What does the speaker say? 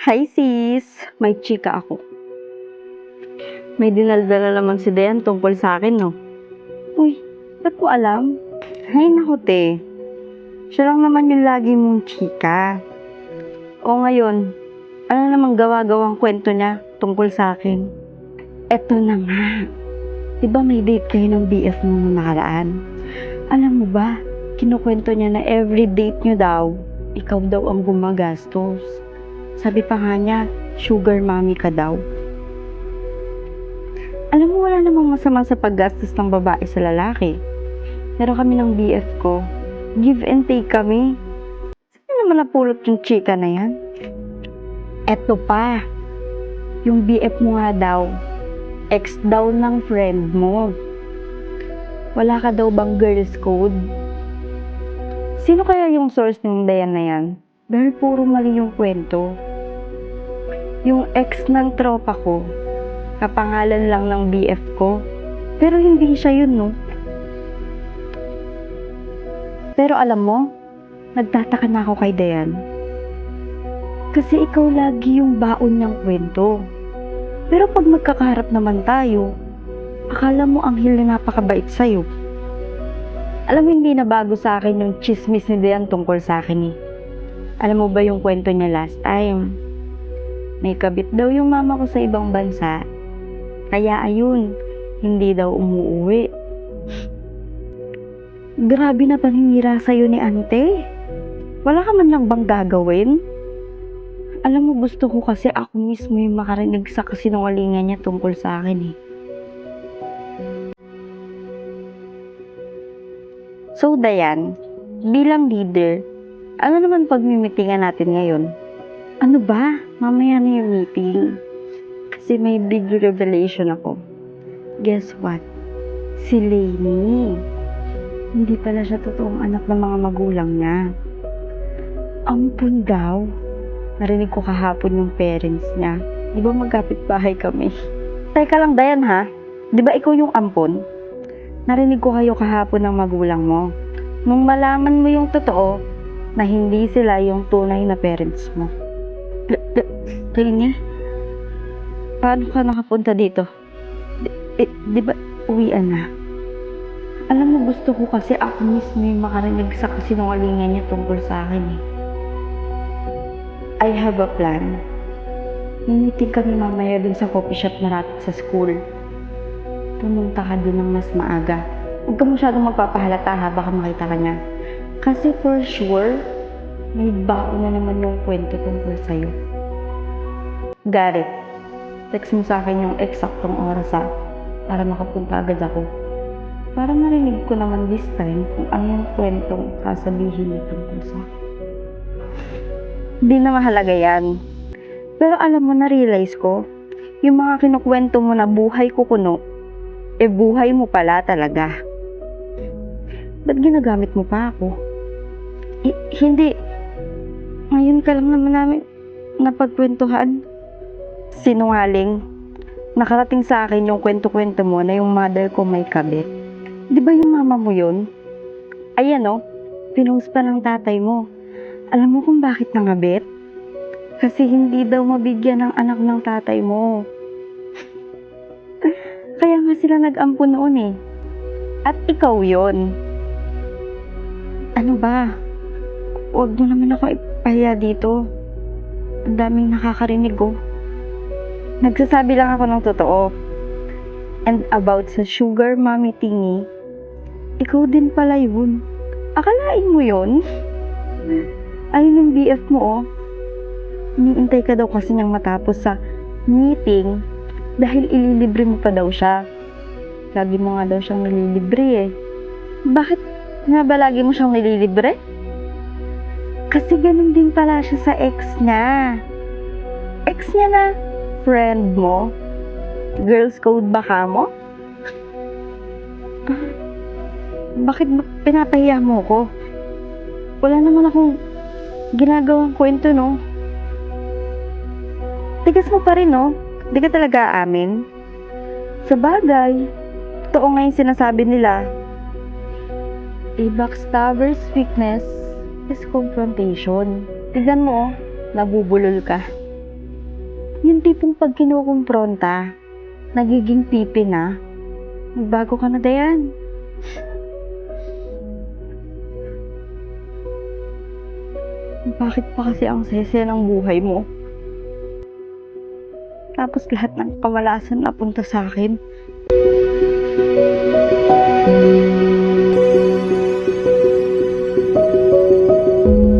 Hi sis! May chika ako. May dinaldala naman si Dayan tungkol sa akin, no? Uy, ba't mo alam? Ay, naku te. Siya lang naman yung lagi mong chika. O ngayon, ano namang gawa-gawang kwento niya tungkol sa akin? Eto na nga. Diba may date kayo ng BF mo nung nakaraan? Alam mo ba, kinukwento niya na every date niyo daw, ikaw daw ang gumagastos. Sabi pa nga niya, sugar mommy ka daw. Alam mo, wala namang masama sa paggastos ng babae sa lalaki. Pero kami ng BF ko, give and take kami. Saan naman napulot yung chika na yan? Eto pa, yung BF mo nga daw, ex daw ng friend mo. Wala ka daw bang girls code? Sino kaya yung source ng Dayan na yan? Dahil puro mali yung kwento. Yung ex ng tropa ko, kapangalan lang ng BF ko. Pero hindi siya yun, no? Pero alam mo, nagtataka na ako kay Dayan. Kasi ikaw lagi yung baon niyang kwento. Pero pag magkakaharap naman tayo, akala mo anghel na napakabait sa'yo. Alam mo, hindi na bago sa akin yung chismis ni Dayan tungkol sa akin eh. Alam mo ba yung kwento niya last time? May kabit daw yung mama ko sa ibang bansa. Kaya ayun, hindi daw umuuwi. Grabe na paninira sa'yo ni ante. Wala ka man lang bang gagawin? Alam mo, gusto ko kasi ako mismo yung makarinig sa kasinungalingan niya tungkol sa akin eh. So Dayan, bilang leader, ano naman pagmimitingan natin ngayon? Ano ba? Mamaya na yung meeting. Kasi may big revelation ako. Guess what? Si Lainey. Hindi pala siya totoong anak ng mga magulang niya. Ampun daw. Narinig ko kahapon yung parents niya. Di ba magkapit-bahay kami? Teka lang Dayan ha? Di ba ikaw yung ampun? Narinig ko kayo kahapon ng magulang mo. Nung malaman mo yung totoo, na hindi sila yung tunay na parents mo. Lainey? Paano ka nakapunta dito? Di ba uwian na? Alam mo, gusto ko kasi ako mismo yung makarinig sa kasinungalingan niya tungkol sa akin eh. I have a plan. Meeting kami mamaya dun sa coffee shop na rapid sa school. Pumunta ka dun ng mas maaga. Huwag ka masyadong magpapahalata ha, baka makita ka niya. Kasi for sure, may baon na naman yung kwento tungkol sa'yo. Gareth, text mo sa akin yung eksaktong oras ha, para makapunta agad ako. Para marinig ko naman this time kung ano yung kwentong sasabihin niya tungkol sa akin. Hindi na mahalaga yan. Pero alam mo, na-realize ko, yung mga kinukwento mo na buhay ko kuno, buhay mo pala talaga. Ba't ginagamit mo pa ako? Hindi. Ngayon ka lang naman namin napagkwentuhan. Sinungaling. Nakarating sa akin yung kwento-kwento mo na yung mother ko may kabit. Di ba yung mama mo yun? Ayan o, pinost pa ng tatay mo. Alam mo kung bakit nangabit? Kasi hindi daw mabigyan ng anak ng tatay mo. Kaya nga sila nag-ampun noon eh. At ikaw yon. Ano ba? Huwag mo naman ako ipahiya dito. Ang daming nakakarinig oh. Nagsasabi lang ako ng totoo. And about sa sugar mommy thingy, ikaw din pala yun. Akalain mo yun? Ayun yung BF mo oh. Iniintay ka daw kasi niyang matapos sa meeting dahil ililibre mo pa daw siya. Lagi mo nga daw siyang nililibre eh. Bakit nga ba lagi mo siyang nililibre? Kasi ganun din pala siya sa ex niya. Ex niya na friend mo? Girls code ba ka mo? Bakit pinapahiya mo ko? Wala naman akong ginagawang kwento, no? Tigas mo pa rin, no? Di ka talaga aamin. Sa bagay, totoo nga yung sinasabi nila. A backstabber's weakness is confrontation. Tignan mo, nabubulol ka. Yung tipong pag kinukumpronta, nagiging pipi na. Magbago ka na, Dayan. Bakit pa kasi ang sese ng buhay mo? Tapos lahat ng kamalasan napunta sa akin.